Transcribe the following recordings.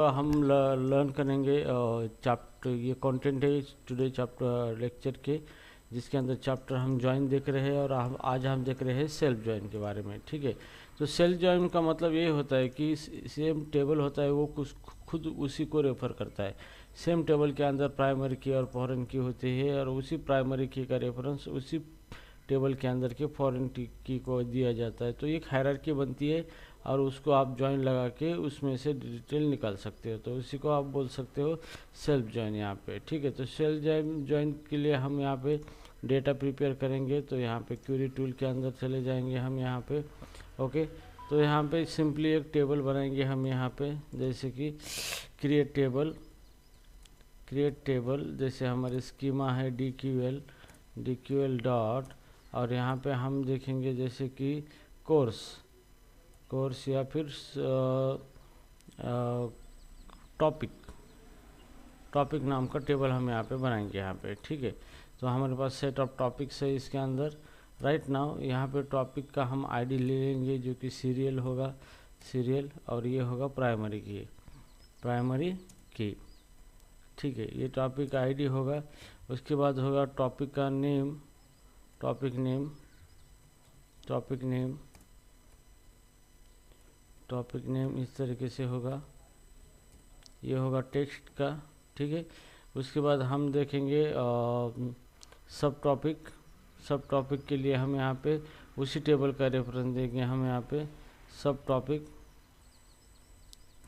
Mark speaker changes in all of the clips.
Speaker 1: हम लर्न करेंगे चैप्टर, ये कंटेंट है टुडे चैप्टर लेक्चर के, जिसके अंदर चैप्टर हम ज्वाइन देख रहे हैं और आज हम देख रहे हैं सेल्फ ज्वाइन के बारे में। ठीक है, तो सेल्फ ज्वाइन का मतलब ये होता है कि सेम टेबल होता है वो कुछ खुद उसी को रेफर करता है। सेम टेबल के अंदर प्राइमरी की और फॉरेन की होती है और उसी प्राइमरी की का रेफरेंस उसी टेबल के अंदर के फॉरेन की को दिया जाता है। तो एक हायरार्की बनती है और उसको आप ज्वाइन लगा के उसमें से डिटेल निकाल सकते हो, तो उसी को आप बोल सकते हो सेल्फ ज्वाइन यहाँ पे। ठीक है, तो सेल्फ ज्वाइन के लिए हम यहाँ पे डेटा प्रिपेयर करेंगे। तो यहाँ पे क्वेरी टूल के अंदर चले जाएंगे हम यहाँ पे। ओके, तो यहाँ पे सिंपली एक टेबल बनाएंगे हम यहाँ पे, जैसे कि क्रिएट टेबल जैसे हमारे स्कीमा है DQL डॉट, और यहाँ पे हम देखेंगे जैसे कि कोर्स या फिर टॉपिक नाम का टेबल हम यहाँ पे बनाएंगे यहाँ पे। ठीक है, तो हमारे पास सेट ऑफ टॉपिक्स है इसके अंदर। राइट नाउ यहाँ पे टॉपिक का हम आईडी ले लेंगे जो कि सीरियल होगा, और ये होगा प्राइमरी की। ठीक है, ये टॉपिक आईडी होगा। उसके बाद होगा टॉपिक का नेम, टॉपिक नेम इस तरीके से होगा, ये होगा टेक्स्ट का। ठीक है, उसके बाद हम देखेंगे सब टॉपिक के लिए हम यहाँ पे उसी टेबल का रेफरेंस देंगे हम यहाँ पे सब टॉपिक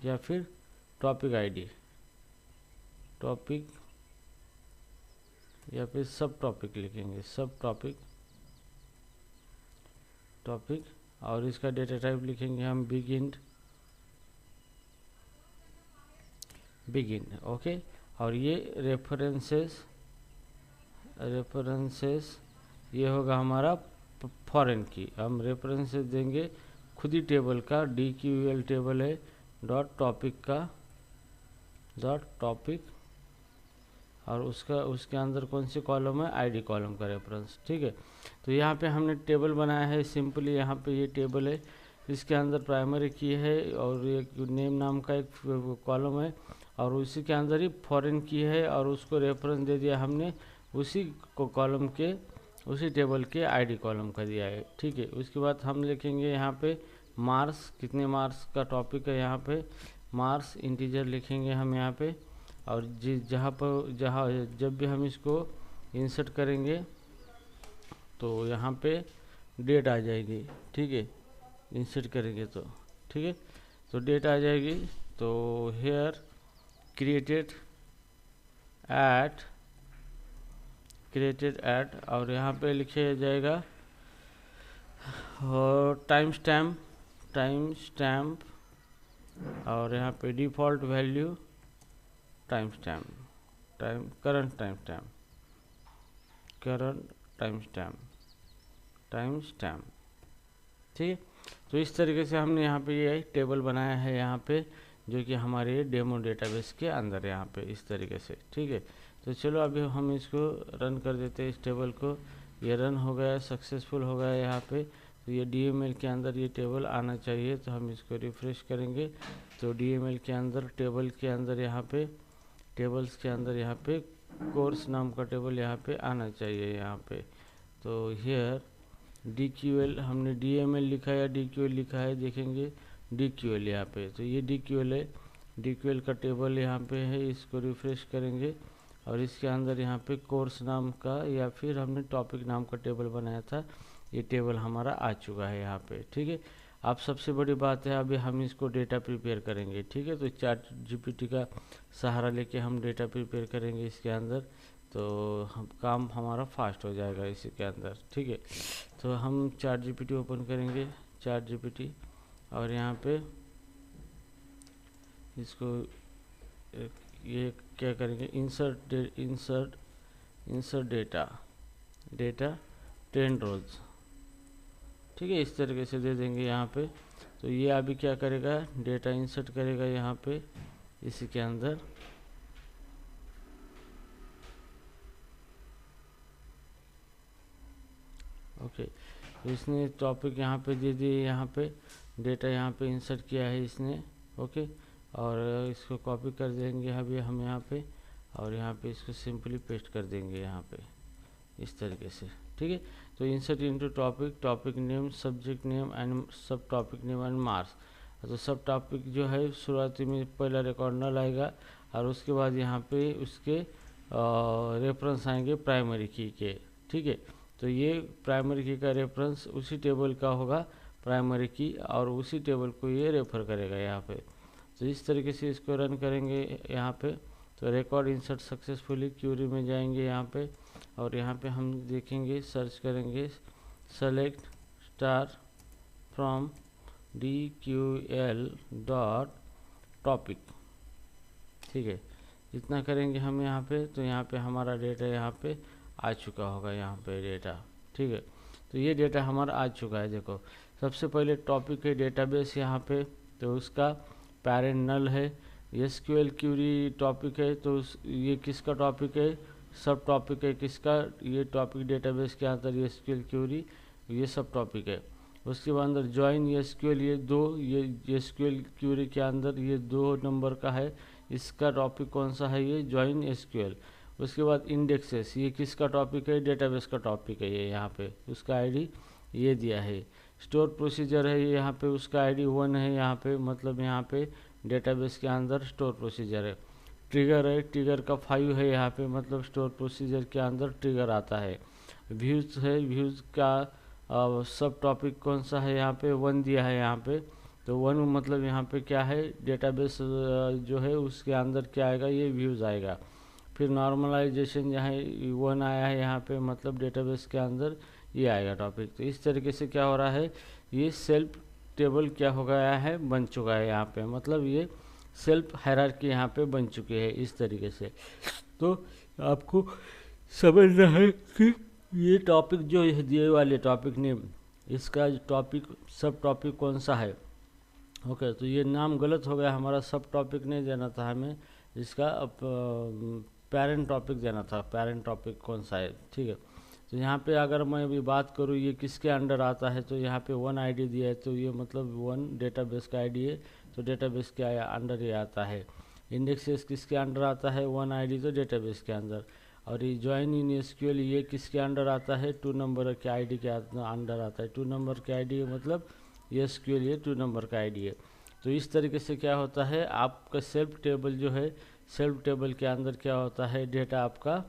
Speaker 1: या फिर टॉपिक आईडी, या फिर सब टॉपिक लिखेंगे, सब टॉपिक और इसका डेटा टाइप लिखेंगे हम बिगिन। ओके, और ये रेफरेंसेस ये होगा हमारा फॉरेन की। हम रेफरेंसेस देंगे खुद ही टेबल का, DQL टेबल है डॉट टॉपिक और उसके अंदर कौन सी कॉलम है, आईडी कॉलम का रेफरेंस। ठीक है, तो यहाँ पे हमने टेबल बनाया है सिंपली। यहाँ पे ये टेबल है, इसके अंदर प्राइमरी की है और एक नेम नाम का एक कॉलम है और उसी के अंदर ही फॉरेन की है और उसको रेफरेंस दे दिया हमने उसी कॉलम के, उसी टेबल के आईडी कॉलम का दिया है। ठीक है, उसके बाद हम लिखेंगे यहाँ पे मार्क्स, कितने मार्क्स का टॉपिक है, यहाँ पे मार्क्स इंटीजर लिखेंगे हम यहाँ पे। और जहाँ जब भी हम इसको इंसर्ट करेंगे तो यहाँ पे डेट आ जाएगी। ठीक है, इंसर्ट करेंगे तो ठीक है, तो डेट आ जाएगी। तो हेयर क्रिएटेड एट और यहाँ पे लिखे जाएगा और टाइम स्टैम्प और यहाँ पे default value current time stamp. ठीक है, तो इस तरीके से हमने यहाँ पे ये टेबल बनाया है यहाँ पे, जो कि हमारे डेमो डेटाबेस के अंदर यहाँ पे इस तरीके से। ठीक है, तो चलो अभी हम इसको रन कर देते हैं इस टेबल को। ये रन हो गया, सक्सेसफुल हो गया यहाँ पे। तो ये DML के अंदर ये टेबल आना चाहिए, तो हम इसको रिफ्रेश करेंगे तो DML के अंदर टेबल्स के अंदर यहाँ पे कोर्स नाम का टेबल यहाँ पे आना चाहिए यहाँ पे। तो हियर DQL हमने DML लिखा या DQL लिखा है, देखेंगे DQL यहाँ पे। तो ये DQL है, DQL का टेबल यहाँ पे है, इसको रिफ्रेश करेंगे और इसके अंदर यहाँ पे कोर्स नाम का या फिर हमने टॉपिक नाम का टेबल बनाया था, ये टेबल हमारा आ चुका है यहाँ पे। ठीक है, अब सबसे बड़ी बात है अभी हम इसको डेटा प्रिपेयर करेंगे। ठीक है, तो ChatGPT का सहारा लेके हम डेटा प्रिपेयर करेंगे इसके अंदर, तो काम हमारा फास्ट हो जाएगा इसी के अंदर। ठीक है, तो हम ChatGPT ओपन करेंगे, ChatGPT, और यहाँ पे इसको ये क्या करेंगे, इंसर्ट डेटा 10 रोज। ठीक है, इस तरीके से दे देंगे यहाँ पे। तो ये अभी क्या करेगा, डेटा इंसर्ट करेगा यहाँ पे इसी के अंदर। ओके, तो इसने टॉपिक यहाँ पे दे दिए, यहाँ पे डेटा यहाँ पे इंसर्ट किया है इसने। ओके, और इसको कॉपी कर देंगे अभी हम यहाँ पे, और यहाँ पे इसको सिंपली पेस्ट कर देंगे यहाँ पे इस तरीके से, ठीक है। तो insert into topic, topic name, subject name and सब टॉपिक नेम एंड मार्क्स। तो सब टॉपिक जो है शुरुआती में पहला रिकॉर्ड नल आएगा, और उसके बाद यहाँ पे उसके रेफरेंस आएंगे प्राइमरी की के, ठीक है। तो ये प्राइमरी की का रेफरेंस उसी टेबल का होगा प्राइमरी की, और उसी टेबल को ये रेफर करेगा यहाँ पे। तो इस तरीके से इसको रन करेंगे यहाँ पे। तो रिकॉर्ड इंसर्ट सक्सेसफुली, क्यूरी में जाएंगे यहाँ पे, और यहाँ पे हम देखेंगे, सर्च करेंगे select star from DQL dot topic, ठीक है। इतना करेंगे हम यहाँ पे, तो यहाँ पे हमारा डेटा यहाँ पे आ चुका होगा यहाँ पे डेटा, ठीक है। तो ये डेटा हमारा आ चुका है। देखो सबसे पहले टॉपिक है डेटाबेस यहाँ पे, तो उसका पैरेंट नल है। SQL क्यूरी टॉपिक है, तो ये किसका टॉपिक है, सब टॉपिक है किसका, ये टॉपिक डेटाबेस के अंदर SQL क्यूरी ये सब टॉपिक है। उसके बाद अंदर ज्वाइन SQL, ये SQL क्यूरी के अंदर ये 2 नंबर का है, इसका टॉपिक कौन सा है, ये ज्वाइन SQL। उसके बाद इंडेक्सेस, ये किसका टॉपिक है, डेटाबेस का टॉपिक है, ये यहाँ पे उसका आईडी ये दिया है। स्टोर प्रोसीजर है, ये यहाँ पे उसका आईडी 1 है यहाँ पे, मतलब यहाँ पे डेटाबेस के अंदर स्टोर प्रोसीजर है। ट्रिगर है, ट्रिगर का 5 है यहाँ पे, मतलब स्टोर प्रोसीजर के अंदर ट्रिगर आता है। व्यूज़ है, व्यूज़ का सब टॉपिक कौन सा है, यहाँ पे 1 दिया है यहाँ पे। तो 1 मतलब यहाँ पे क्या है, डेटाबेस जो है उसके अंदर क्या आएगा, ये व्यूज़ आएगा। फिर नॉर्मलाइजेशन यहाँ 1 आया है यहाँ पे, मतलब डेटाबेस के अंदर ये आएगा टॉपिक। तो इस तरीके से क्या हो रहा है, ये सेल्फ टेबल क्या हो गया है, बन चुका है यहाँ पे, मतलब ये सेल्फ हायरार्की यहाँ पे बन चुकी है इस तरीके से। तो आपको समझना है कि ये टॉपिक जो है दिए वाले टॉपिक नेम, इसका टॉपिक सब टॉपिक कौन सा है। ओके, तो ये नाम गलत हो गया हमारा, सब टॉपिक नहीं देना था हमें, इसका पेरेंट टॉपिक देना था, पेरेंट टॉपिक कौन सा है, ठीक है। तो यहाँ पे अगर मैं अभी बात करूँ ये किसके अंडर आता है, तो यहाँ पे 1 आईडी दिया है, तो ये मतलब 1 डेटाबेस का आईडी है, तो डेटाबेस के अंडर ये आता है। इंडेक्सेस किसके अंडर आता है, 1 आईडी, तो डेटाबेस के अंदर। और ये ज्वाइन इन SQL ये किसके अंडर आता है, 2 नंबर के आईडी के अंडर आता है। 2 नंबर के आईडी मतलब SQL ये 2 नंबर का आईडी है। तो इस तरीके से क्या होता है, आपका सेल्फ टेबल जो है, सेल्फ टेबल के अंदर क्या होता है, डेटा आपका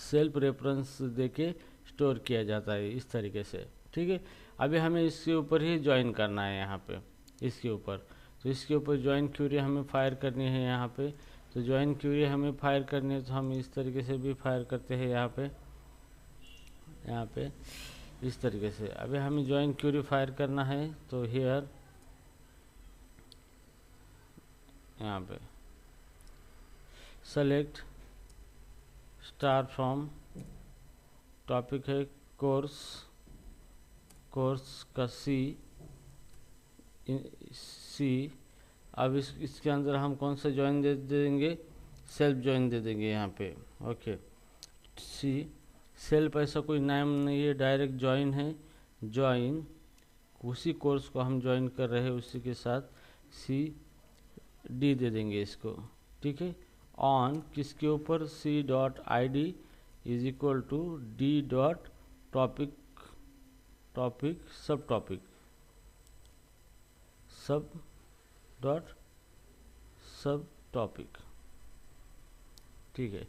Speaker 1: सेल्फ रेफरेंस देके स्टोर किया जाता है इस तरीके से, ठीक है। अभी हमें इसके ऊपर ही ज्वाइन करना है यहाँ पे, इसके ऊपर। तो इसके ऊपर ज्वाइन क्यूरी हमें फायर करनी है यहाँ पे। तो ज्वाइन क्यूरी हमें फायर करनी है, तो हम इस तरीके से भी फायर करते हैं यहाँ पे इस तरीके से। अभी हमें ज्वाइन क्यूरी फायर करना है, तो हियर यहाँ पे सेलेक्ट स्टार फ्रॉम, टॉपिक है कोर्स का सी। अब इसके अंदर हम कौन सा ज्वाइन दे देंगे, सेल्फ ज्वाइन दे देंगे यहाँ पे। ओके, सी सेल्फ ऐसा कोई नाम नहीं है, डायरेक्ट ज्वाइन है। ज्वाइन उसी कोर्स को हम ज्वाइन कर रहे हैं, उसी के साथ CD दे देंगे इसको, ठीक है। ऑन किसके ऊपर, C.id is equal to D. Topic sub topic, ठीक है।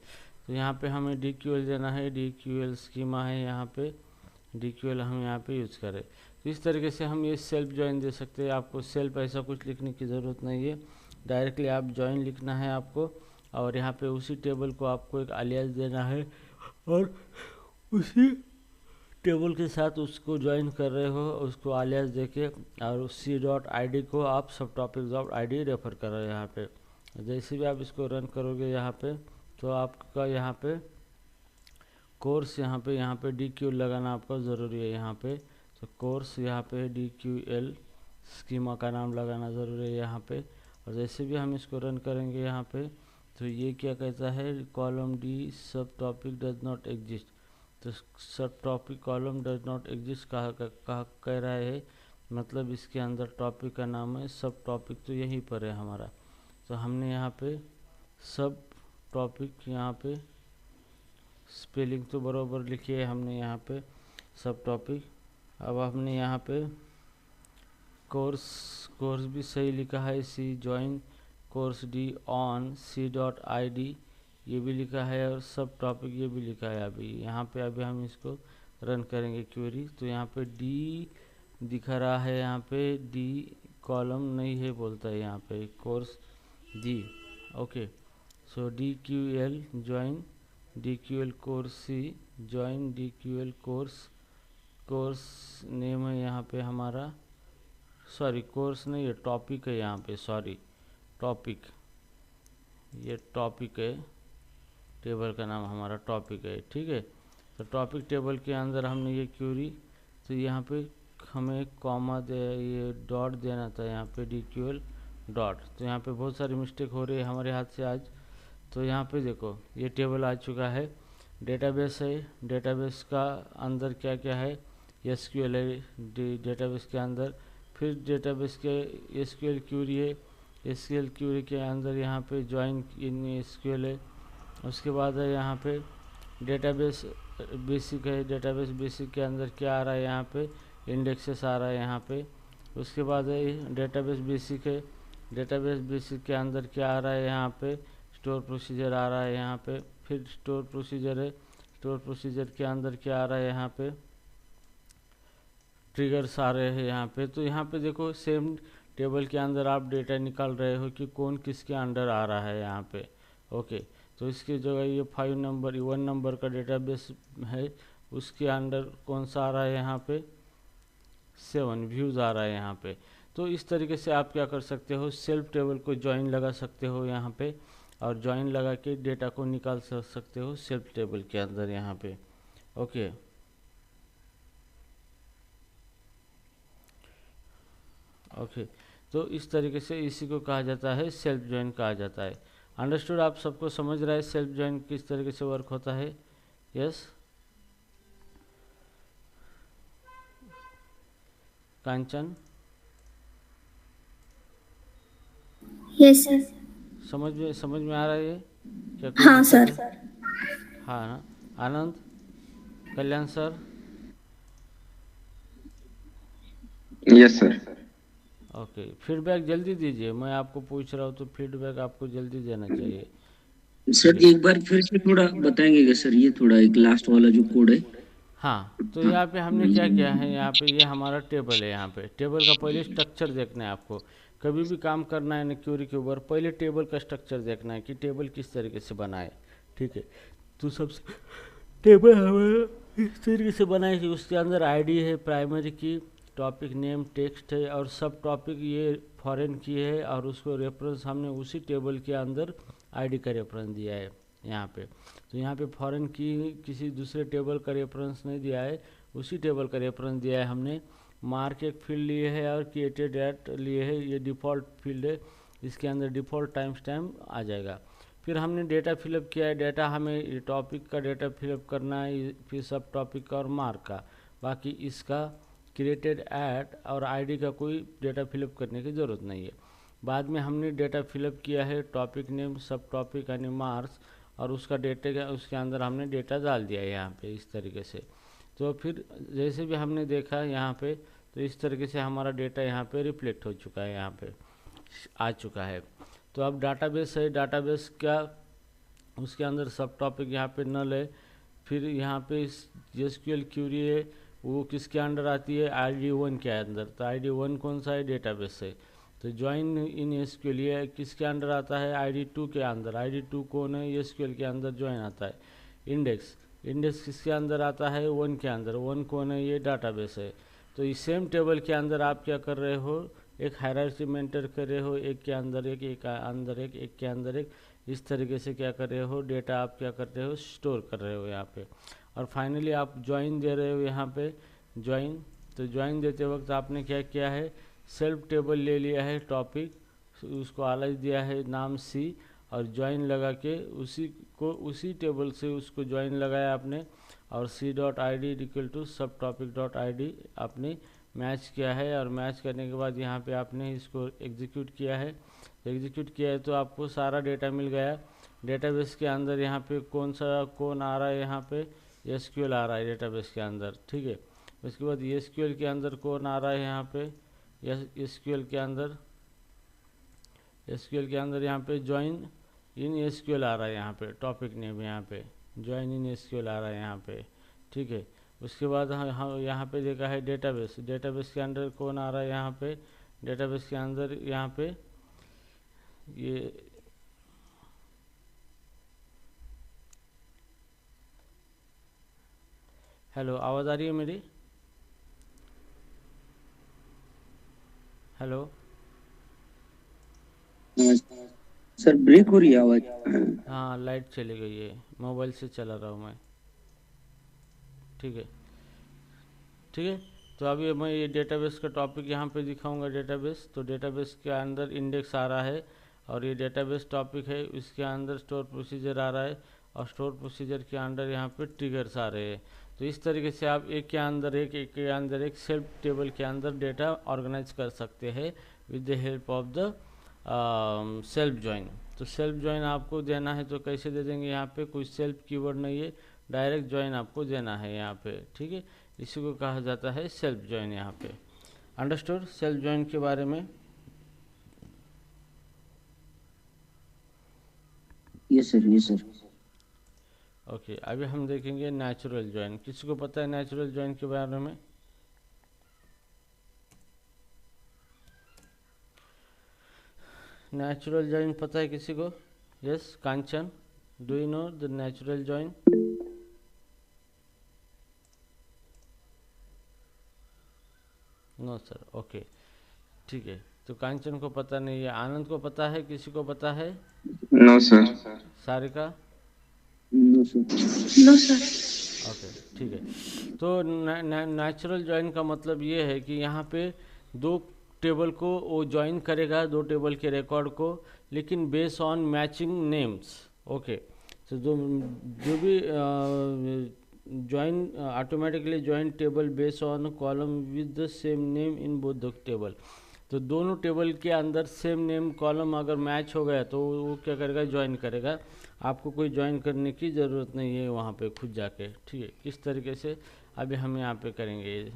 Speaker 1: तो यहाँ पे हमें DQL देना है, DQL स्कीमा है यहाँ पे, DQL हम यहाँ पे यूज़ करें। तो इस तरीके से हम ये सेल्फ ज्वाइन दे सकते हैं। आपको सेल्फ ऐसा कुछ लिखने की ज़रूरत नहीं है, डायरेक्टली आप ज्वाइन लिखना है आपको, और यहाँ पे उसी टेबल को आपको एक अलियास देना है, और उसी टेबल के साथ उसको ज्वाइन कर रहे हो, उसको अलियास देके, और C.id को आप सब टॉपिक.id रेफर कर रहे हो यहाँ पे। जैसे भी आप इसको रन करोगे यहाँ पे, तो आपका यहाँ पे कोर्स यहाँ पे DQL लगाना आपका ज़रूरी है यहाँ पे। तो कोर्स यहाँ पे DQL स्कीमा का नाम लगाना ज़रूरी है यहाँ पे। और जैसे भी हम इसको रन करेंगे यहाँ पे, तो ये क्या कहता है, कॉलम D सब टॉपिक डज नॉट एग्जिस्ट। तो सब topic column does not exist कह रहा है, मतलब इसके अंदर टॉपिक का नाम है, सब टॉपिक तो यहीं पर है हमारा। तो हमने यहाँ पे सब टॉपिक, यहाँ पे स्पेलिंग तो बराबर लिखी है हमने यहाँ पे सब टॉपिक। अब हमने यहाँ पे कोर्स भी सही लिखा है, C join course D on c.id ये भी लिखा है, और सब टॉपिक ये भी लिखा है। अभी यहाँ पे हम इसको रन करेंगे क्वेरी, तो यहाँ पे डी दिखा रहा है, यहाँ पे डी कॉलम नहीं है बोलता है यहाँ पे कोर्स डी। ओके, सो DQL join DQL course C join DQL course name है यहाँ पे हमारा, सॉरी कोर्स नहीं है, टॉपिक है यहाँ पे, सॉरी टॉपिक, ये टॉपिक है, टेबल का नाम हमारा टॉपिक है। ठीक है, तो टॉपिक टेबल के अंदर हमने ये क्वेरी, तो यहाँ पे हमें कॉमा दे, ये डॉट देना था यहाँ पे DQL डॉट। तो यहाँ पे बहुत सारी मिस्टेक हो रही है हमारे हाथ से आज। तो यहाँ पे देखो ये टेबल आ चुका है, डेटाबेस है, डेटाबेस का अंदर क्या क्या है, SQL है डेटाबेस के अंदर, फिर डेटाबेस के SQL क्यूरी है, SQL क्यूरी के अंदर यहाँ पे ज्वाइन इन SQL है। उसके बाद है यहाँ पे डेटाबेस बेसिक है, डेटाबेस बेसिक के अंदर क्या आ रहा है, यहाँ पे इंडेक्सेस आ रहा है यहाँ पे। उसके बाद है डेटाबेस बेसिक है, डेटाबेस बेसिक के अंदर क्या आ रहा है, यहाँ पे स्टोर प्रोसीजर आ रहा है यहाँ पे। फिर स्टोर प्रोसीजर है, स्टोर प्रोसीजर के अंदर क्या आ रहा है, यहाँ पे ट्रिगर्स आ रहे हैं यहाँ पे। तो यहाँ पे देखो सेम टेबल के अंदर आप डेटा निकाल रहे हो कि कौन किसके अंडर आ रहा है यहाँ पे। ओके, तो इसकी जगह ये 1 नंबर का डेटाबेस है, उसके अंडर कौन सा आ रहा है यहाँ पे, 7 व्यूज़ आ रहा है यहाँ पे। तो इस तरीके से आप क्या कर सकते हो, सेल्फ टेबल को ज्वाइन लगा सकते हो यहाँ पे, और ज्वाइन लगा के डेटा को निकाल सकते हो सेल्फ टेबल के अंदर यहाँ पे। ओके, तो इस तरीके से इसी को कहा जाता है सेल्फ ज्वाइन कहा जाता है। अंडरस्टूड, आप सबको समझ रहा है सेल्फ ज्वाइन किस तरीके से वर्क होता है? यस कांचन,
Speaker 2: यस सर।
Speaker 1: समझ में आ रहा है ये? क्या कोई
Speaker 2: हाँ
Speaker 1: दिक्कत
Speaker 2: सर।
Speaker 1: है? हाँ ना। Anand, Kalyan sir?
Speaker 3: Yes sir.
Speaker 1: Okay, feedback जल्दी दीजिए, मैं आपको पूछ रहा हूँ तो फीडबैक आपको जल्दी देना चाहिए।
Speaker 4: सर एक बार फिर से थोड़ा बताएंगे क्या सर, ये थोड़ा एक लास्ट वाला जो कोड है?
Speaker 1: हाँ, तो यहाँ पे हमने क्या किया है, यहाँ पे ये हमारा टेबल है, यहाँ पे टेबल का पहले स्ट्रक्चर देखना है आपको। कभी भी काम करना है ना क्वेरी के ऊपर, पहले टेबल का स्ट्रक्चर देखना है कि टेबल किस तरीके से बना है। ठीक है, तो सबसे टेबल हमें इस तरीके से बनाए कि उसके अंदर आईडी है, प्राइमरी की, टॉपिक नेम, टेक्स्ट है, और सब टॉपिक ये फॉरेन की है, और उसको रेफरेंस हमने उसी टेबल के अंदर आईडी का रेफरेंस दिया है यहाँ पे। तो यहाँ पे फॉरेन की किसी दूसरे टेबल का रेफरेंस नहीं दिया है, उसी टेबल का रेफरेंस दिया है हमने। मार्क एक फील्ड लिए है और क्रिएटेड एट लिए है, ये डिफ़ॉल्ट फील्ड है, इसके अंदर डिफ़ॉल्ट टाइम स्टैम्प आ जाएगा। फिर हमने डेटा फिलअप किया है, डेटा हमें टॉपिक का डेटा फिलअप करना है, फिर सब टॉपिक का और मार्क का। बाकी इसका क्रिएटेड ऐट और आईडी का कोई डेटा फिलअप करने की ज़रूरत नहीं है। बाद में हमने डेटा फिलअप किया है, टॉपिक नेम, सब टॉपिक यानी मार्क्स, और उसका डेटे का उसके अंदर हमने डेटा डाल दिया है यहाँ पे इस तरीके से। तो फिर जैसे भी हमने देखा यहाँ पे, तो इस तरीके से हमारा डेटा यहाँ पे रिफ्लेक्ट हो चुका है, यहाँ पे आ चुका है। तो अब डाटाबेस है, डाटाबेस क्या, उसके अंदर सब टॉपिक यहाँ पे नल है। फिर यहाँ पे SQL क्यूरी है, वो किसके अंडर आती है, ID1 के अंदर। तो ID1 कौन सा है, डेटाबेस है। तो ज्वाइन इन SQL ये किसके अंडर आता है, ID2 के अंदर। ID2 कौन है, SQL के अंदर ज्वाइन आता है। इंडेक्स किसके अंदर आता है, 1 के अंदर। 1 कौन है, ये डाटाबेस है। तो इस सेम टेबल के अंदर आप क्या कर रहे हो, एक हायरार्की मेंटेन कर रहे हो, एक के अंदर एक, एक अंदर एक के अंदर एक, इस तरीके से क्या कर रहे हो, डेटा आप क्या कर रहे हो, स्टोर कर रहे हो यहाँ पे। और फाइनली आप ज्वाइन दे रहे हो यहाँ पे, ज्वाइन। तो ज्वाइन देते वक्त आपने क्या किया है, सेल्फ टेबल ले लिया है, टॉपिक, उसको अलग दिया है नाम C, और ज्वाइन लगा के उसी टेबल से उसको ज्वाइन लगाया आपने, और C.id इक्वल टू सब टॉपिक डॉट ID आपने मैच किया है, और मैच करने के बाद यहाँ पे आपने इसको एग्जीक्यूट किया है। एग्जीक्यूट किया है तो आपको सारा डेटा मिल गया। डेटाबेस के अंदर यहाँ पे कौन आ रहा है, यहाँ पे एसक्यूएल आ रहा है डेटाबेस के अंदर, ठीक है। उसके बाद एसक्यूएल के अंदर कौन आ रहा है, यहाँ पे एसक्यूएल के अंदर यहाँ पे ज्वाइन इन एसक्यूएल आ रहा है, यहाँ पे टॉपिक नेम, यहाँ पे ज्वाइन इन एसक्यूएल आ रहा है यहाँ पे, ठीक है। उसके बाद हम यहाँ पे देखा है डेटाबेस। डेटाबेस के अंदर कौन आ रहा है, यहाँ पे डेटाबेस के अंदर यहाँ पे ये हेलो, आवाज़ आ रही है मेरी? हेलो,
Speaker 4: सर ब्रेक हो रही है आवाज।
Speaker 1: हाँ लाइट चली गई है, मोबाइल से चला रहा हूँ मैं, ठीक है। ठीक है, तो अभी मैं ये डेटाबेस का टॉपिक यहाँ पे दिखाऊंगा। डेटाबेस, तो डेटाबेस के अंदर इंडेक्स आ रहा है, और ये डेटाबेस टॉपिक है, इसके अंदर स्टोर प्रोसीजर आ रहा है, और स्टोर प्रोसीजर के अंदर यहाँ पे ट्रिगर्स आ रहे हैं। तो इस तरीके से आप एक के अंदर एक सेल्फ टेबल के अंदर डेटा ऑर्गेनाइज कर सकते हैं with the help of the self join. तो सेल्फ ज्वाइन आपको देना है तो कैसे दे देंगे, यहाँ पे कोई सेल्फ कीवर्ड नहीं है, डायरेक्ट ज्वाइन आपको देना है यहाँ पे, ठीक है। इसी को कहा जाता है सेल्फ ज्वाइन यहाँ पे। अंडरस्टूड सेल्फ ज्वाइन के बारे में?
Speaker 4: Yes sir, yes sir.
Speaker 1: Okay, अभी हम देखेंगे नेचुरल ज्वाइन। किसी को पता है नेचुरल ज्वाइन के बारे में? नेचुरल ज्वाइन पता है किसी को? Yes, Kanchan, do you know the natural join? No sir, okay, ठीक है। तो कांचन को पता नहीं है। आनंद को पता है? किसी को पता है?
Speaker 3: No sir.
Speaker 1: Sarika?
Speaker 4: No sir.
Speaker 2: No sir.
Speaker 1: Okay, ठीक है। तो नेचुरल ज्वाइन का मतलब ये है कि यहाँ पे दो टेबल को वो ज्वाइन करेगा, दो टेबल के रिकॉर्ड को, लेकिन base on matching names. Okay, तो जो भी join automatically join table base on column with the same name in both the table. तो दोनों टेबल के अंदर सेम नेम कॉलम अगर मैच हो गया तो वो क्या करेगा, ज्वाइन करेगा। आपको कोई ज्वाइन करने की ज़रूरत नहीं है वहाँ पे खुद जाके, ठीक है। इस तरीके से अभी हम यहाँ पे करेंगे।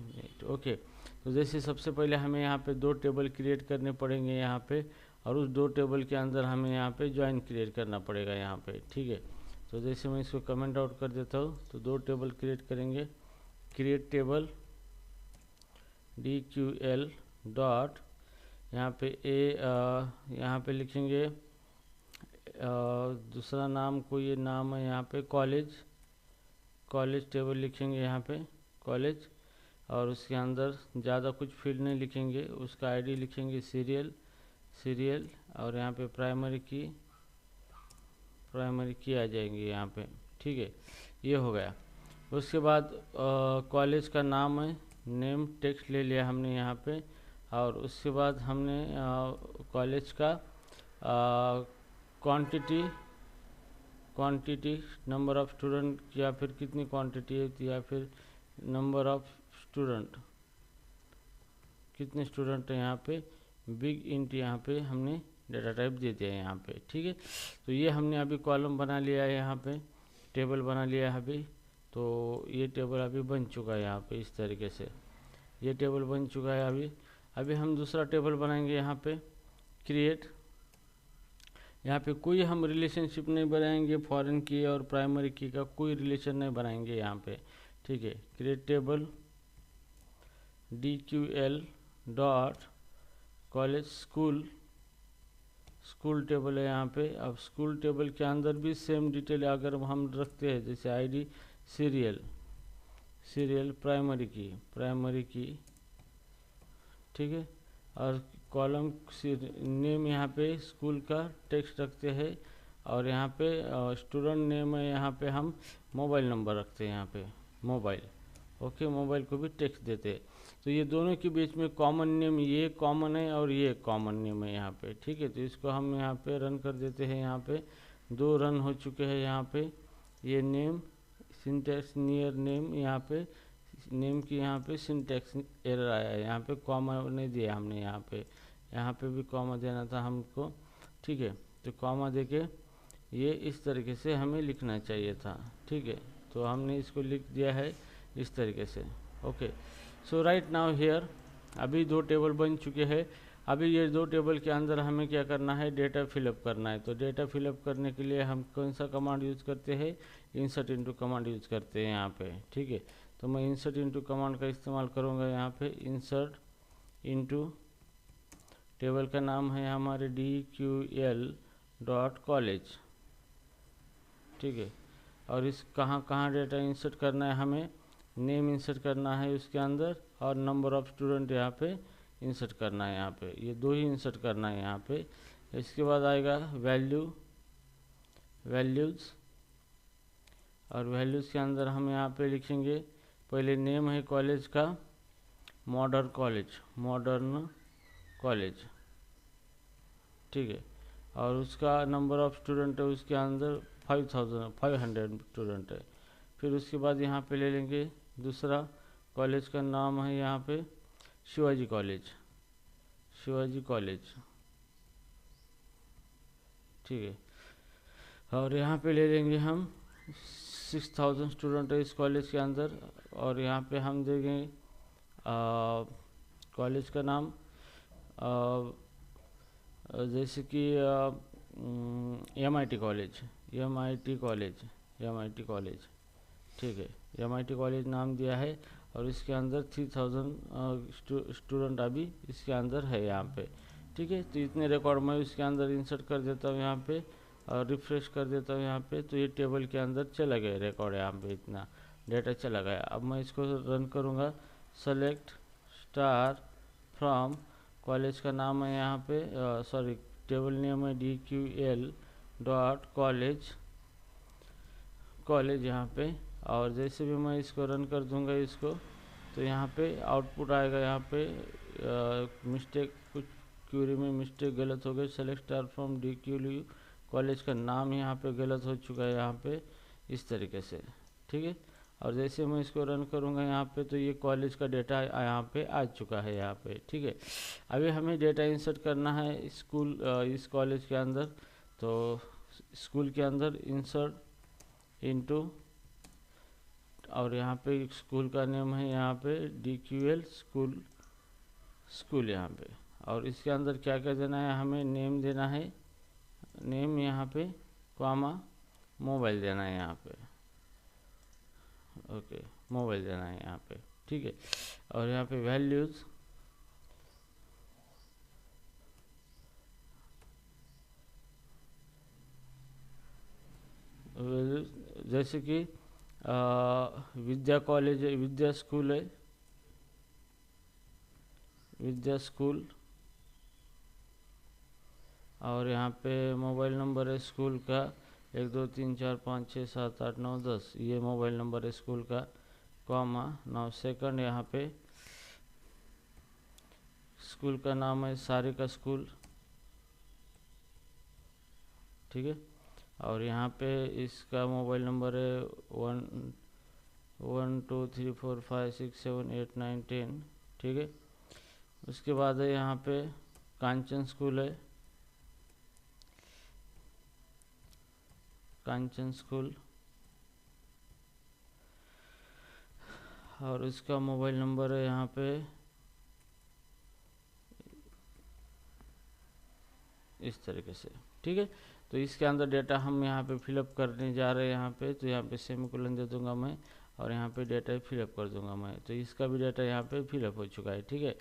Speaker 1: ओके, तो जैसे सबसे पहले हमें यहाँ पे दो टेबल क्रिएट करने पड़ेंगे यहाँ पे, और उस दो टेबल के अंदर हमें यहाँ पे ज्वाइन क्रिएट करना पड़ेगा यहाँ पे, ठीक है। तो जैसे मैं इसको कमेंट आउट कर देता हूँ, तो दो टेबल क्रिएट करेंगे। क्रिएट टेबल DQL डॉट, यहाँ पे यहाँ पे लिखेंगे दूसरा नाम, कोई ये नाम है यहाँ पे कॉलेज टेबल लिखेंगे यहाँ पे कॉलेज, और उसके अंदर ज़्यादा कुछ फील्ड नहीं लिखेंगे, उसका आईडी लिखेंगे सीरियल, और यहाँ पे प्राइमरी की आ जाएंगी यहाँ पे, ठीक है। ये हो गया। उसके बाद कॉलेज का नाम है, नेम टेक्स्ट ले लिया हमने यहाँ पे, और उसके बाद हमने कॉलेज का क्वांटिटी नंबर ऑफ स्टूडेंट, या फिर कितनी क्वांटिटी है, या फिर नंबर ऑफ स्टूडेंट, कितने स्टूडेंट हैं यहाँ पे, बिग इंट यहाँ पे हमने डेटा टाइप दे दिया है यहाँ पे, ठीक है। तो ये हमने अभी कॉलम बना लिया है, यहाँ पे टेबल बना लिया है अभी। तो ये टेबल अभी बन चुका है यहाँ पे, इस तरीके से ये टेबल बन चुका है। अभी हम दूसरा टेबल बनाएंगे यहाँ पे क्रिएट। यहाँ पे कोई हम रिलेशनशिप नहीं बनाएंगे, फॉरेन की और प्राइमरी की का कोई रिलेशन नहीं बनाएंगे यहाँ पे, ठीक है। Create table DQL dot college school table है यहाँ पे। अब स्कूल टेबल के अंदर भी सेम डिटेल अगर हम रखते हैं, जैसे आईडी सीरियल प्राइमरी की, ठीक है। और कॉलम नेम यहाँ पे स्कूल का टेक्स्ट रखते हैं, और यहाँ पे स्टूडेंट नेम है, यहाँ पे हम मोबाइल नंबर रखते हैं यहाँ पे मोबाइल, ओके। मोबाइल को भी टेक्स्ट देते हैं। तो ये दोनों के बीच में कॉमन नेम, ये कॉमन है और ये कॉमन नेम है यहाँ पे, ठीक है। तो इसको हम यहाँ पे रन कर देते हैं। यहाँ पे दो रन हो चुके हैं यहाँ पे। ये नेम सिंटैक्स नियर नेम यहाँ पे नेम की यहाँ पे सिंटैक्स एरर आया है, यहाँ पे कॉमा नहीं दिया हमने, यहाँ पे भी कॉमा देना था हमको, ठीक है। तो कॉमा देके ये इस तरीके से हमें लिखना चाहिए था, ठीक है। तो हमने इसको लिख दिया है इस तरीके से। Okay, so right now here अभी 2 टेबल बन चुके हैं। अभी ये 2 टेबल के अंदर हमें क्या करना है, डेटा फिलअप करना है। तो डेटा फिलअप करने के लिए हम कौन सा कमांड यूज़ करते हैं, इंसर्ट इनटू कमांड यूज़ करते हैं यहाँ पे, ठीक है। तो मैं इंसर्ट इनटू कमांड का इस्तेमाल करूँगा यहाँ पे। इंसर्ट इनटू, टेबल का नाम है हमारे DQL.college, ठीक है। और इस कहाँ डेटा इंसर्ट करना है, हमें नेम इंसर्ट करना है उसके अंदर, और नंबर ऑफ़ स्टूडेंट यहाँ पे इंसर्ट करना है, यहाँ पे ये 2 ही इंसर्ट करना है यहाँ पे। इसके बाद आएगा वैल्यूज़, और वैल्यूज़ के अंदर हम यहाँ पे लिखेंगे, पहले नेम है कॉलेज का मॉडर्न कॉलेज, ठीक है। और उसका नंबर ऑफ़ स्टूडेंट है उसके अंदर 500 स्टूडेंट है। फिर उसके बाद यहाँ पे ले लेंगे दूसरा कॉलेज का नाम है यहाँ पे शिवाजी कॉलेज, ठीक है। और यहाँ पे ले लेंगे हम 6000 स्टूडेंट है इस कॉलेज के अंदर, और यहाँ पे हम देंगे कॉलेज का नाम जैसे कि MIT कॉलेज, ठीक है। MIT कॉलेज नाम दिया है, और इसके अंदर 3000 स्टूडेंट अभी इसके अंदर है यहाँ पे, ठीक है। तो इतने रिकॉर्ड मैं इसके अंदर इंसर्ट कर देता हूँ यहाँ पे, और रिफ्रेश कर देता हूँ यहाँ पे। तो ये टेबल के अंदर चला गया रिकॉर्ड, यहाँ पे इतना डेटा चला गया। अब मैं इसको रन करूँगा। सेलेक्ट स्टार फ्रॉम, कॉलेज का नाम है यहाँ पे, सॉरी टेबल नेम है DQL.college यहाँ पे। और जैसे भी मैं इसको रन कर दूंगा इसको, तो यहाँ पे आउटपुट आएगा, यहाँ पे मिस्टेक, कुछ क्यूरी में मिस्टेक गलत हो गई। Select star from DQL, college का नाम यहाँ पे गलत हो चुका है यहाँ पे, इस तरीके से, ठीक है। और जैसे मैं इसको रन करूँगा यहाँ पे, तो ये कॉलेज का डेटा यहाँ पे आ चुका है यहाँ पे, ठीक है। अभी हमें डेटा इंसर्ट करना है इस कॉलेज के अंदर। तो स्कूल के अंदर इंसर्ट इनटू, और यहाँ पे स्कूल का नेम है यहाँ पे DQL स्कूल यहाँ पे। और इसके अंदर क्या क्या देना है, हमें नेम देना है, नेम यहाँ पे कॉमा मोबाइल देना है यहाँ पे, ओके मोबाइल देना है यहाँ पे, ठीक है। और यहाँ पे वैल्यूज़, जैसे कि विद्या कॉलेज है, विद्या स्कूल है, विद्या स्कूल। और यहाँ पे मोबाइल नंबर है स्कूल का 1 2 3 4 5 6 7 8 9 10, ये मोबाइल नंबर है स्कूल का, कॉमा 9 सेकंड। यहाँ पे स्कूल का नाम है सारिका स्कूल, ठीक है। और यहाँ पे इसका मोबाइल नंबर है 1 2 3 4 5 6 7 8 9 10, ठीक है। उसके बाद है यहाँ पे कांचन स्कूल है, कांचन स्कूल। और उसका मोबाइल नंबर है यहाँ पे इस तरीके से, ठीक है। तो इसके अंदर डेटा हम यहाँ पे फिलअप करने जा रहे हैं यहाँ पे। तो यहाँ पे सेमीकोलन दे दूंगा मैं, और यहाँ पे डेटा फिलअप कर दूंगा मैं। तो इसका भी डेटा यहाँ पे फिलअप हो चुका है, ठीक है।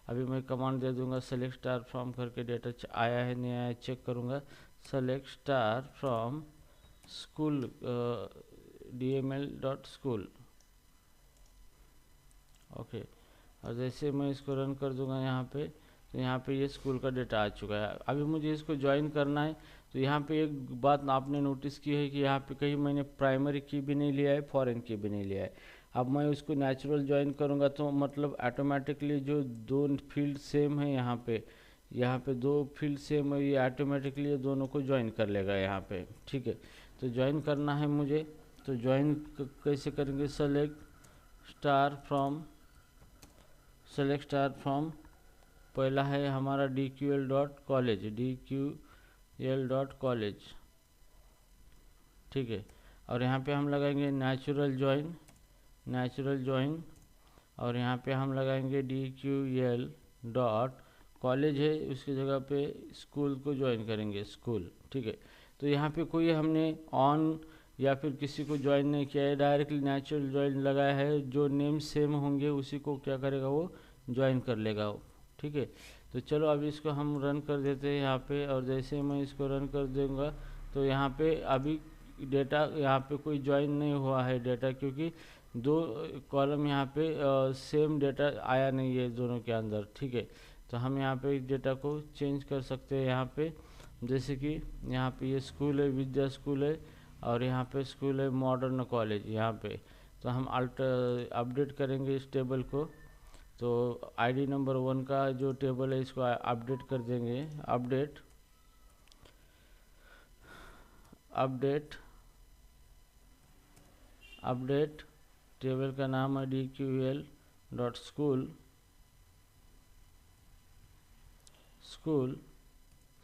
Speaker 1: अभी मैं कमांड दे दूंगा सेलेक्ट स्टार फ्रॉम करके, डेटा आया है नहीं आया चेक करूँगा। Select star from school DML.school, okay. और जैसे मैं इसको रन कर दूंगा यहाँ पे, तो यहाँ पे ये स्कूल का डेटा आ चुका है। अभी मुझे इसको ज्वाइन करना है। तो यहाँ पे एक बात आपने नोटिस की है कि यहाँ पे कहीं मैंने प्राइमरी की भी नहीं लिया है, फॉरेन की भी नहीं लिया है। अब मैं उसको नेचुरल ज्वाइन करूँगा तो मतलब ऑटोमेटिकली जो 2 फील्ड सेम है यहाँ पे 2 फील्ड सेम है, ये ऑटोमेटिकली ये दोनों को ज्वाइन कर लेगा यहाँ पे, ठीक है। तो ज्वाइन करना है मुझे, तो ज्वाइन कैसे करेंगे, select star from, select star from, पहला है हमारा dql.college, dql.college, ठीक है। और यहाँ पे हम लगाएंगे नेचुरल ज्वाइन, और यहाँ पे हम लगाएंगे dql.college है, उसकी जगह पे स्कूल को ज्वाइन करेंगे, स्कूल, ठीक है। तो यहाँ पे कोई हमने ऑन या फिर किसी को ज्वाइन नहीं किया है, डायरेक्टली नेचुरल ज्वाइन लगाया है। जो नेम सेम होंगे उसी को क्या करेगा, वो ज्वाइन कर लेगा वो, ठीक है। तो चलो अभी इसको हम रन कर देते हैं यहाँ पे, और जैसे ही मैं इसको रन कर दूँगा तो यहाँ पे अभी डेटा, यहाँ पे कोई ज्वाइन नहीं हुआ है डेटा, क्योंकि दो कॉलम यहाँ पे सेम डेटा आया नहीं है दोनों के अंदर, ठीक है। तो हम यहाँ पे डेटा को चेंज कर सकते हैं यहाँ पे, जैसे कि यहाँ पे ये स्कूल है, विद्या स्कूल है, और यहाँ पे स्कूल है मॉडर्न कॉलेज यहाँ पे। तो हम अपडेट करेंगे इस टेबल को। तो आईडी नंबर 1 का जो टेबल है इसको अपडेट कर देंगे, अपडेट टेबल का नाम है dql.school,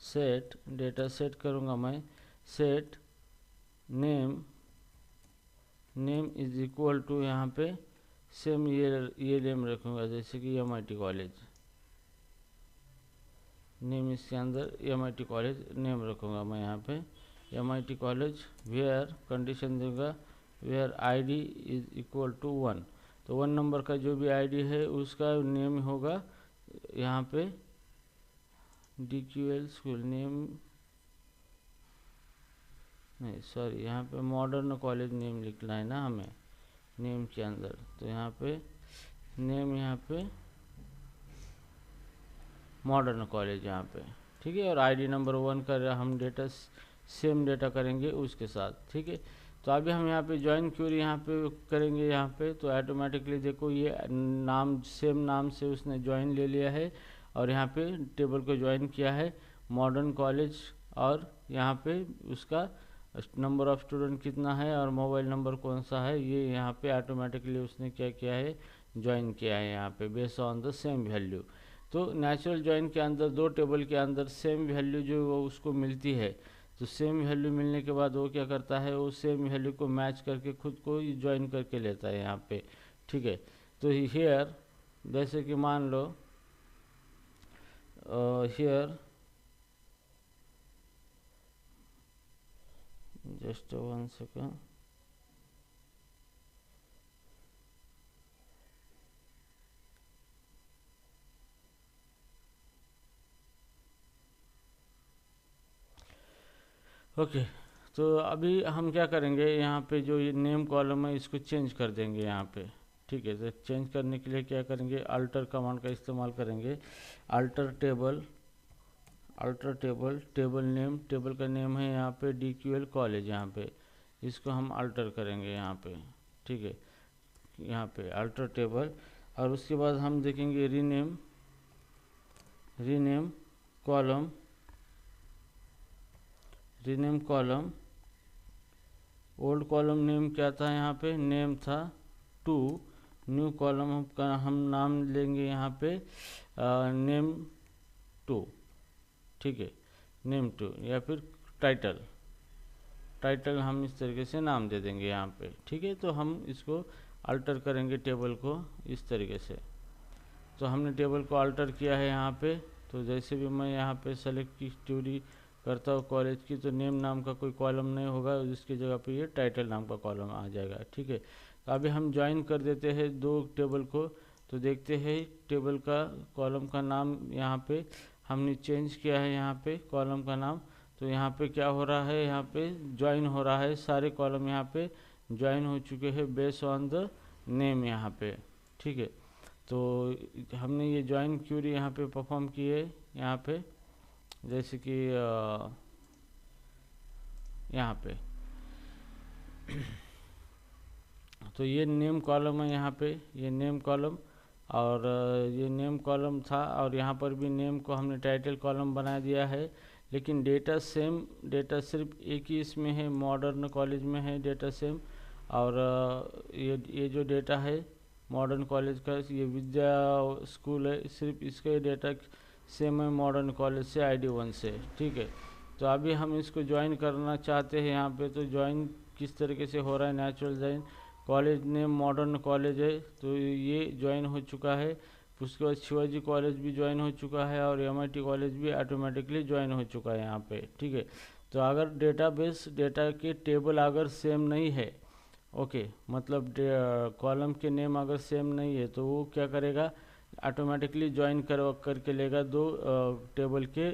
Speaker 1: सेट डेटा सेट करूँगा मैं, set name is equal to, यहाँ पे सेम ये नेम रखूँगा, जैसे कि MIT कॉलेज, नेम इसके अंदर MIT कॉलेज नेम रखूँगा मैं यहाँ पे, MIT कॉलेज, वेयर कंडीशन दूंगा, where ID is equal to 1। तो 1 नंबर का जो भी ID है उसका नेम होगा यहाँ पे DQL स्कूल नेम, नहीं सॉरी, यहाँ पे मॉडर्न कॉलेज नेम लिखना है ना हमें नेम के अंदर। तो यहाँ पे नेम, यहाँ पे मॉडर्न कॉलेज यहाँ पे, ठीक है। और ID नंबर 1 का हम डेटा सेम डेटा करेंगे उसके साथ, ठीक है। तो अभी हम यहाँ पे ज्वाइन क्वेरी यहाँ पे करेंगे, यहाँ पे तो ऑटोमेटिकली देखो ये नाम सेम नाम से उसने ज्वाइन ले लिया है, और यहाँ पे टेबल को ज्वाइन किया है मॉडर्न कॉलेज, और यहाँ पे उसका नंबर ऑफ स्टूडेंट कितना है और मोबाइल नंबर कौन सा है, ये यहाँ पे ऑटोमेटिकली उसने क्या किया है, ज्वाइन किया है यहाँ पे based on the same value. तो नेचुरल ज्वाइन के अंदर दो टेबल के अंदर सेम वैल्यू जो वो उसको मिलती है, तो सेम वैल्यू मिलने के बाद वो क्या करता है, वो सेम वैल्यू को मैच करके खुद को ज्वाइन करके लेता है यहाँ पे, ठीक है। तो हियर जैसे कि मान लो हियर, जस्ट 1 सेकेंड, ओके। तो अभी हम क्या करेंगे, यहाँ पे जो ये नेम कॉलम है इसको चेंज कर देंगे यहाँ पे, ठीक है। तो चेंज करने के लिए क्या करेंगे, अल्टर कमांड का इस्तेमाल करेंगे, alter table, table name, table का नेम है यहाँ पे DQL कॉलेज, यहाँ पे इसको हम अल्टर करेंगे यहाँ पे, ठीक है। यहाँ पे अल्टर टेबल, और उसके बाद हम देखेंगे rename column, old column name क्या था, यहाँ पे नेम था 2, न्यू कॉलम का हम नाम लेंगे यहाँ पे नेम 2, ठीक है, नेम 2, या फिर टाइटल हम इस तरीके से नाम दे देंगे यहाँ पे, ठीक है। तो हम इसको अल्टर करेंगे टेबल को इस तरीके से। तो हमने टेबल को अल्टर किया है यहाँ पे, तो जैसे भी मैं यहाँ पे सेलेक्ट की स्टोरी करता हूँ कॉलेज की, तो नेम नाम का कोई कॉलम नहीं होगा, जिसकी जगह पे ये टाइटल नाम का कॉलम आ जाएगा, ठीक है। तो अभी हम ज्वाइन कर देते हैं दो टेबल को, तो देखते हैं टेबल का कॉलम का नाम यहाँ पे हमने चेंज किया है, यहाँ पे कॉलम का नाम। तो यहाँ पे क्या हो रहा है, यहाँ पे ज्वाइन हो रहा है, सारे कॉलम यहाँ पे ज्वाइन हो चुके हैं बेस्ड ऑन द नेम यहाँ पे, ठीक है। तो हमने ये ज्वाइन क्यूरी यहाँ पे परफॉर्म की है यहाँ पे, जैसे कि यहाँ पे तो ये नेम कॉलम है यहाँ पे, ये नेम कॉलम, और ये नेम कॉलम था, और यहाँ पर भी नेम को हमने टाइटल कॉलम बना दिया है, लेकिन डेटा सेम, डेटा सिर्फ एक ही इसमें है, मॉडर्न कॉलेज में है डेटा सेम। और ये जो डेटा है मॉडर्न कॉलेज का ये विद्या स्कूल है, सिर्फ इसका डेटा सेम है मॉडर्न कॉलेज से ID1 से, ठीक है। तो अभी हम इसको ज्वाइन करना चाहते हैं यहाँ पे, तो ज्वाइन किस तरीके से हो रहा है, natural join, college name modern college है तो ये ज्वाइन हो चुका है। उसके बाद शिवाजी कॉलेज भी ज्वाइन हो चुका है और MIT कॉलेज भी ऑटोमेटिकली ज्वाइन हो चुका है यहाँ पे, ठीक है। तो अगर डेटाबेस डेटा के टेबल अगर सेम नहीं है, ओके, मतलब कॉलम के नेम अगर सेम नहीं है, तो वो क्या करेगा, ऑटोमेटिकली ज्वाइन करके लेगा दो टेबल के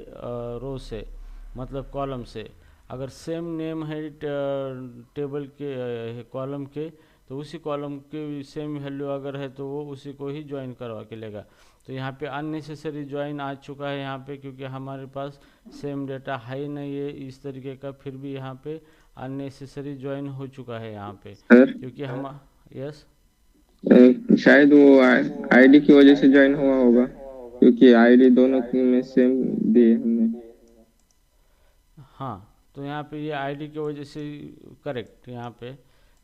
Speaker 1: रो से, मतलब कॉलम से। अगर सेम नेम है टेबल के कॉलम के, तो उसी कॉलम के सेम वैल्यू अगर है तो वो उसी को ही ज्वाइन करवा के लेगा। तो यहाँ पे अननेसेसरी ज्वाइन आ चुका है यहाँ पे, क्योंकि हमारे पास सेम डेटा है ही नहीं है इस तरीके का, फिर भी यहाँ पे अननेसेसरी ज्वाइन हो चुका है यहाँ पे,
Speaker 3: सर
Speaker 1: क्योंकि हम, यस,
Speaker 3: शायद वो आईडी की वजह से ज्वाइन हुआ होगा, क्योंकि आईडी दोनों में सेम दी है हमने।
Speaker 1: हाँ, तो यहाँ पे ये आईडी की वजह से करेक्ट यहाँ पे।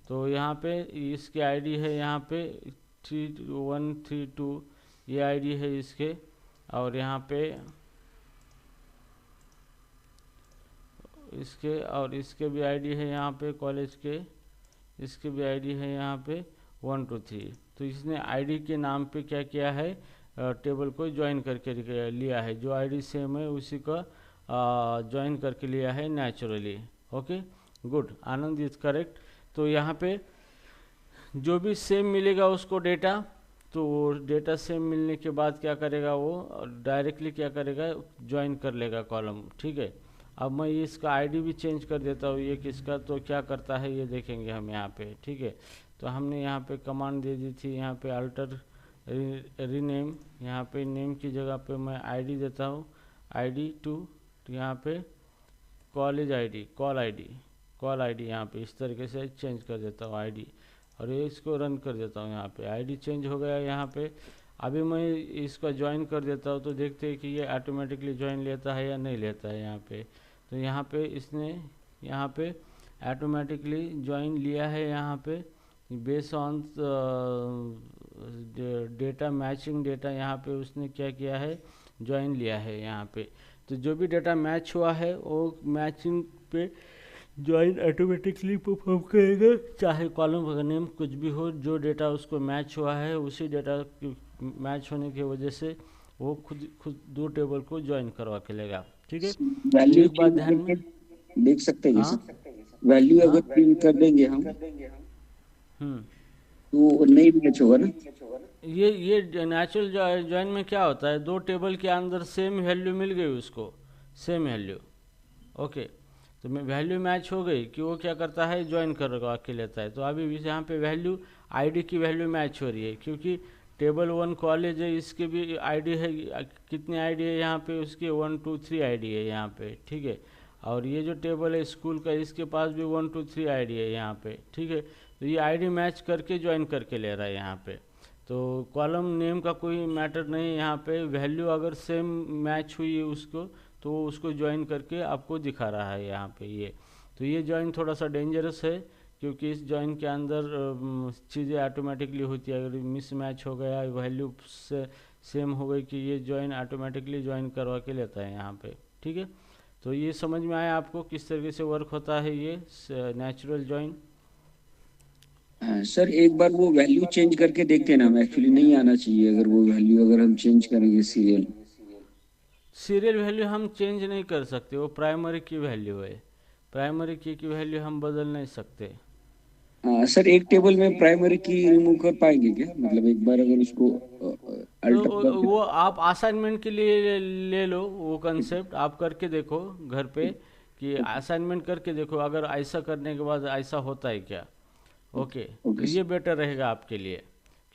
Speaker 1: तो यहाँ पे इसकी आईडी है यहाँ पे 3132, ये आईडी है इसके, और यहाँ पे इसके और इसके भी आईडी है यहाँ पे कॉलेज के, इसके भी आईडी है यहाँ पे 123। तो इसने आईडी के नाम पे क्या किया है, टेबल को ज्वाइन करके लिया है, जो आईडी सेम है उसी का ज्वाइन करके लिया है naturally. Okay, good, Anand is correct. तो यहाँ पे जो भी सेम मिलेगा उसको डेटा, तो डेटा सेम मिलने के बाद क्या करेगा, वो डायरेक्टली क्या करेगा, ज्वाइन कर लेगा कॉलम, ठीक है। अब मैं इसका आईडी भी चेंज कर देता हूँ ये किसका, तो क्या करता है ये देखेंगे हम यहाँ पे, ठीक है। तो हमने यहाँ पे कमांड दे दी थी, यहाँ पे अल्टर रीनेम, यहाँ पे नेम की जगह पे मैं आईडी देता हूँ, ID टू, तो यहाँ पे कॉलेज ID, कॉल आईडी यहाँ पे इस तरीके से चेंज कर देता हूँ आईडी, और ये इसको रन कर देता हूँ। यहाँ पे आईडी चेंज हो गया यहाँ पे। अभी मैं इसका ज्वाइन कर देता हूँ, तो देखते हैं कि ये ऑटोमेटिकली ज्वाइन लेता है या नहीं लेता है यहाँ पे। तो यहाँ पे इसने यहाँ पे ऑटोमेटिकली ज्वाइन लिया है यहाँ पे, based on data matching data, यहाँ पे उसने क्या किया है, ज्वाइन लिया है यहाँ पे। तो जो भी डेटा मैच हुआ है वो मैचिंग पे ज्वाइन ऑटोमेटिकली परफॉर्म करेगा, चाहे कॉलम का नेम कुछ भी हो, जो डेटा उसको मैच हुआ है उसी डेटा मैच होने की वजह से वो खुद दो टेबल को ज्वाइन करवा के लेगा, ठीक है।
Speaker 4: वैल्यू
Speaker 1: एक बात ध्यान में,
Speaker 4: देख सकते हैं
Speaker 1: हाँ,
Speaker 4: वैल्यू अगर चेंज कर देंगे हम तो नहीं मैच होगा ना।
Speaker 1: ये नेचुरल ज्वाइन में क्या होता है, दो टेबल के अंदर सेम वैल्यू मिल गई उसको, सेम वैल्यू, ओके। तो मैं वैल्यू मैच हो गई कि वो क्या करता है, ज्वाइन करवा के लेता है। तो अभी यहाँ पे वैल्यू आईडी की वैल्यू मैच हो रही है, क्योंकि टेबल 1 कॉलेज है, इसके भी आईडी है, कितनी आईडी है यहाँ पे उसके 1 2 3 आईडी है यहाँ पे, ठीक है। और ये जो टेबल है स्कूल का, इसके पास भी 1 2 3 आईडी है यहाँ पे, ठीक है। तो ये आईडी मैच करके ज्वाइन करके ले रहा है यहाँ पे। तो कॉलम नेम का कोई मैटर नहीं है यहाँ पे, वैल्यू अगर सेम मैच हुई है उसको, तो वो उसको ज्वाइन करके आपको दिखा रहा है यहाँ पे ये। तो ये ज्वाइन थोड़ा सा डेंजरस है, क्योंकि इस ज्वाइन के अंदर चीज़ें ऑटोमेटिकली होती है। अगर मिस मैच हो गया, वैल्यू से सेम हो गई, कि ये ज्वाइन ऑटोमेटिकली ज्वाइन करवा के लेता है यहाँ पे, ठीक है। तो ये समझ में आया आपको किस तरीके से वर्क होता है ये नेचुरल ज्वाइन।
Speaker 4: सर एक बार वो वैल्यू चेंज करके देखते हैं ना, एक्चुअली नहीं आना चाहिए अगर वो वैल्यू अगर हम चेंज करेंगे
Speaker 1: सीरियल वैल्यू हम चेंज नहीं कर सकते, वो प्राइमरी की वैल्यू है, प्राइमरी की वैल्यू हम बदल नहीं सकते।
Speaker 4: सर एक टेबल में प्राइमरी की रिमूव कर पाएंगे क्या, मतलब एक बार अगर उसको
Speaker 1: तो वो आप असाइनमेंट के लिए ले लो वो कंसेप्ट, आप करके देखो घर पे, कि असाइनमेंट करके देखो अगर ऐसा करने के बाद ऐसा होता है क्या, ओके। तो ये बेटर रहेगा आपके लिए,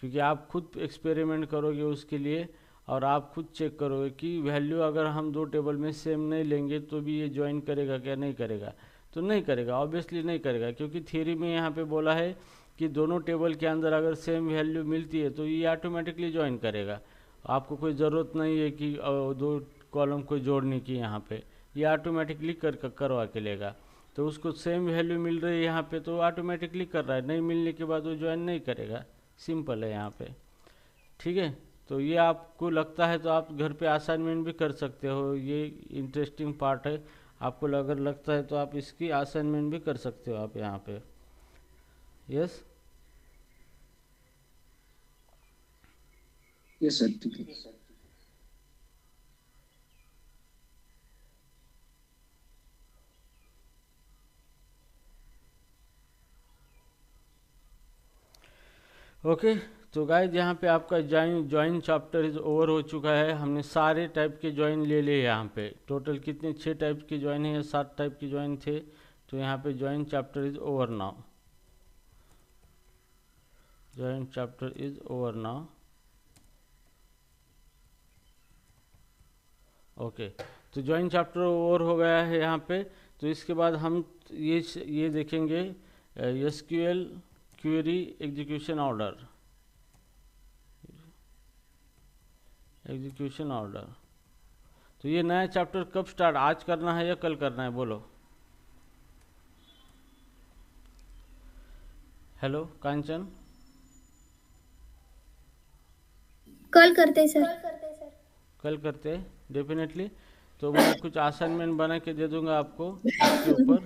Speaker 1: क्योंकि आप खुद एक्सपेरिमेंट करोगे उसके लिए, और आप खुद चेक करोगे कि वैल्यू अगर हम दो टेबल में सेम नहीं लेंगे तो भी ये ज्वाइन करेगा क्या, नहीं करेगा। तो नहीं करेगा, ऑब्वियसली नहीं करेगा, क्योंकि थ्योरी में यहाँ पे बोला है कि दोनों टेबल के अंदर अगर सेम वैल्यू मिलती है तो ये ऑटोमेटिकली ज्वाइन करेगा। आपको कोई ज़रूरत नहीं है कि दो कॉलम को जोड़ने की, यहाँ पे ये ऑटोमेटिकली करवा के लेगा। तो उसको सेम वैल्यू मिल रही है यहाँ पे, तो ऑटोमेटिकली कर रहा है, नहीं मिलने के बाद वो ज्वाइन नहीं करेगा। सिंपल है यहाँ पे, ठीक है। तो ये आपको लगता है तो आप घर पे असाइनमेंट भी कर सकते हो, ये इंटरेस्टिंग पार्ट है। आपको अगर लगता है तो आप इसकी असाइनमेंट भी कर सकते हो आप यहाँ पे। यस
Speaker 4: यस सर, ठीक है।
Speaker 1: ओके। तो गाइज यहाँ पे आपका ज्वाइन चैप्टर इज ओवर हो चुका है। हमने सारे टाइप के ज्वाइन ले लिए यहाँ पे। टोटल कितने 6 टाइप के ज्वाइन है या 7 टाइप के ज्वाइन थे। तो यहाँ पे join chapter is over now, join chapter is over now. Okay, तो ज्वाइन चैप्टर ओवर हो गया है यहाँ पे। तो इसके बाद हम ये देखेंगे SQL query execution order, execution order. तो ये नया चैप्टर कब स्टार्ट, आज करना है या कल करना है, बोलो। हेलो कांचन,
Speaker 2: कल करते सर।
Speaker 1: कल करते हैं डेफिनेटली। तो मैं कुछ असाइनमेंट बना के दे दूंगा आपको इसके ऊपर,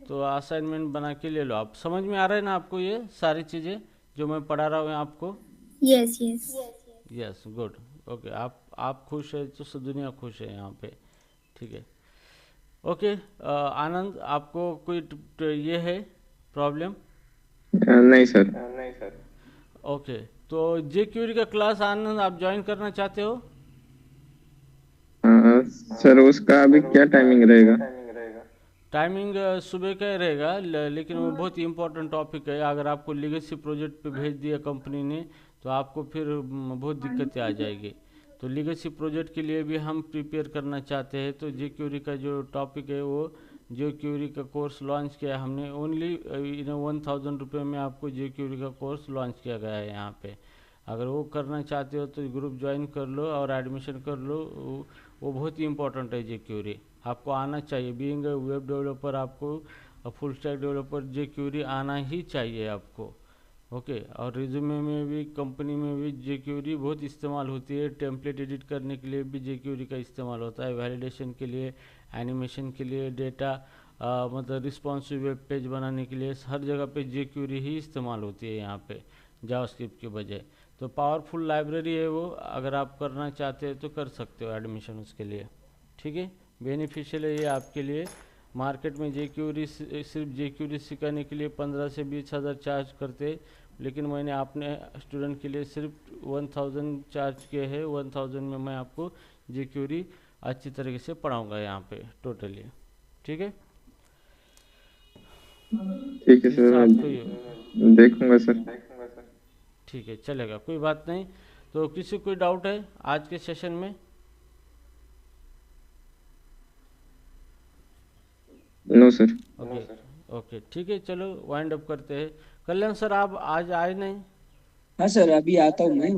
Speaker 1: तो असाइनमेंट बना के ले लो आप। समझ में आ रहा है ना आपको ये सारी चीज़ें जो मैं पढ़ा रहा हूँ आपको।
Speaker 2: Yes yes.
Speaker 1: Yes good, okay. आप खुश है तो सब दुनिया खुश है यहाँ पे, ठीक है। ओके आनंद, आपको कोई ये है प्रॉब्लम?
Speaker 3: नहीं सर।
Speaker 1: ओके, तो जे क्यूरी का क्लास आनंद आप ज्वाइन करना चाहते हो?
Speaker 3: सर उसका अभी क्या टाइमिंग रहेगा?
Speaker 1: टाइमिंग सुबह का ही रहेगा, लेकिन वो बहुत ही इंपॉर्टेंट टॉपिक है। अगर आपको लीगेसी प्रोजेक्ट पे भेज दिया कंपनी ने तो आपको फिर बहुत दिक्कतें आ जाएगी। तो लीगेसी प्रोजेक्ट के लिए भी हम प्रिपेयर करना चाहते हैं। तो जे क्यूरी का जो टॉपिक है वो जे क्यूरी का कोर्स लॉन्च किया है हमने। ओनली 1000 रुपये में आपको जे क्यूरी का कोर्स लॉन्च किया गया है यहाँ पे। अगर वो करना चाहते हो तो ग्रुप ज्वाइन कर लो और एडमिशन कर लो। वो बहुत ही इंपॉर्टेंट है जे क्यूरी, आपको आना चाहिए। बीइंग ए वेब डेवलपर आपको full stack developer J Curie आना ही चाहिए आपको। ओके, और रिज्यूमे में भी कंपनी में भी जे क्यूरी बहुत इस्तेमाल होती है। टेम्पलेट एडिट करने के लिए भी जे क्यूरी का इस्तेमाल होता है, वैलिडेशन के लिए, एनिमेशन के लिए, डेटा मतलब रिस्पॉन्सिव वेब पेज बनाने के लिए, हर जगह पे जे क्यूरी ही इस्तेमाल होती है यहाँ पे जावास्क्रिप्ट के बजाय। तो पावरफुल लाइब्रेरी है वो, अगर आप करना चाहते हैं तो कर सकते हो एडमिशन उसके लिए, ठीक है। बेनिफिशियल है ये आपके लिए। मार्केट में जे क्यूरी सिर्फ जे क्यूरी सिखाने के लिए 15 से 20 हज़ार चार्ज करते, लेकिन मैंने अपने स्टूडेंट के लिए सिर्फ 1000 चार्ज किए हैं। 1000 में मैं आपको जे क्यूरी अच्छी तरीके से पढ़ाऊँगा यहाँ पे टोटली, ठीक है।
Speaker 3: ठीक है सर, मैं देखूंगा सर।
Speaker 1: ठीक है, चलेगा, कोई बात नहीं। तो किसी कोई डाउट है आज के सेशन में?
Speaker 3: No sir.
Speaker 1: ओके ओके, ठीक है, चलो वाइंड अप करते हैं। कल्याण सर आप आज आए नहीं?
Speaker 4: हाँ सर, अभी आता हूँ मैं।